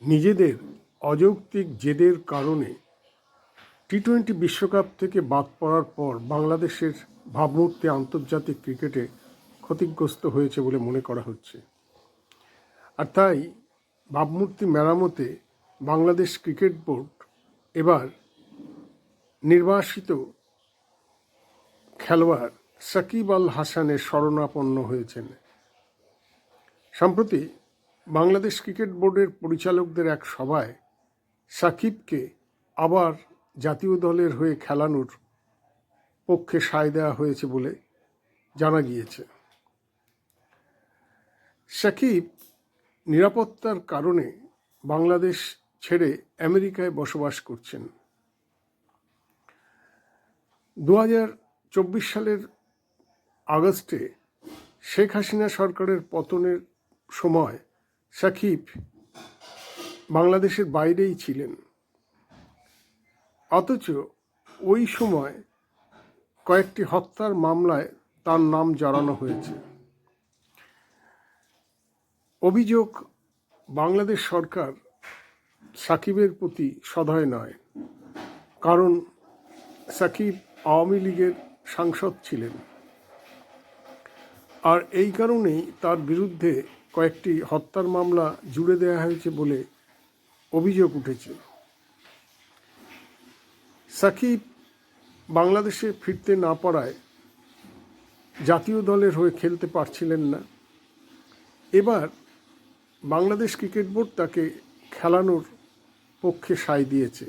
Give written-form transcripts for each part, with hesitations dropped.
নিজেদের অযৌক্তিক জেদের কারণে টি-20 বিশ্বকাপ থেকে বাদ পড়ার পর বাংলাদেশের ভাবমূর্তি আন্তর্জাতিক ক্রিকেটে ক্ষতিগ্রস্ত হয়েছে বলে মনে করা হচ্ছে। আর তাই ভাবমূর্তি মেরামতে বাংলাদেশ ক্রিকেট বোর্ড এবার নির্বাসিত খেলোয়াড় সাকিব আল হাসানের শরণাপন্ন হয়েছেন। সম্প্রতি বাংলাদেশ ক্রিকেট বোর্ডের পরিচালকদের এক সভায় সাকিবকে আবার জাতীয় দলের হয়ে খেলানোর পক্ষে সায় দেওয়া হয়েছে বলে জানা গিয়েছে। সাকিব নিরাপত্তার কারণে বাংলাদেশ ছেড়ে আমেরিকায় বসবাস করছেন। 2024 সালের আগস্টে শেখ হাসিনা সরকারের পতনের সময় সাকিব বাংলাদেশের বাইরেই ছিলেন, অথচ ওই সময় কয়েকটি হত্যার মামলায় তার নাম জড়ানো হয়েছে। অভিযোগ, বাংলাদেশ সরকার সাকিবের প্রতি সদয় নয়, কারণ সাকিব আওয়ামী লীগের সাংসদ ছিলেন, আর এই কারণেই তার বিরুদ্ধে কয়েকটি হত্যার মামলা জুড়ে দেওয়া হয়েছে বলে অভিযোগ উঠেছে। সাকিব বাংলাদেশে ফিরতে না পারায় জাতীয় দলের হয়ে খেলতে পারছিলেন না। এবার বাংলাদেশ ক্রিকেট বোর্ড তাকে খেলানোর পক্ষে সায় দিয়েছে,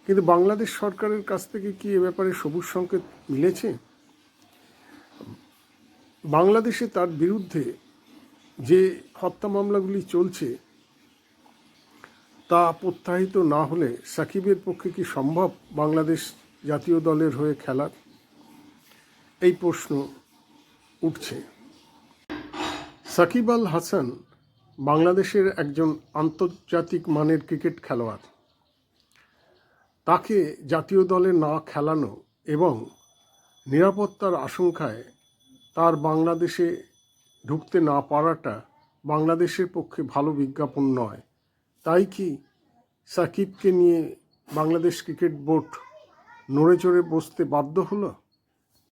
কিন্তু বাংলাদেশ সরকারের কাছ থেকে কি এ ব্যাপারে সবুজ সংকেত মিলেছে? বাংলাদেশে তার বিরুদ্ধে যে হত্যা মামলাগুলি চলছে তা প্রত্যাহিত না হলে সাকিবের পক্ষে কি সম্ভব বাংলাদেশ জাতীয় দলের হয়ে খেলার? এই প্রশ্ন উঠছে। সাকিব আল হাসান বাংলাদেশের একজন আন্তর্জাতিক মানের ক্রিকেট খেলোয়াড়। তাকে জাতীয় দলে না খেলানো এবং নিরাপত্তার আশঙ্কায় তার বাংলাদেশে ঢুকতে না পারাটা বাংলাদেশের পক্ষে ভালো বিজ্ঞাপন নয়। তাই কি সাকিবকে নিয়ে বাংলাদেশ ক্রিকেট বোর্ড নড়ে চড়ে বসতে বাধ্য হলো?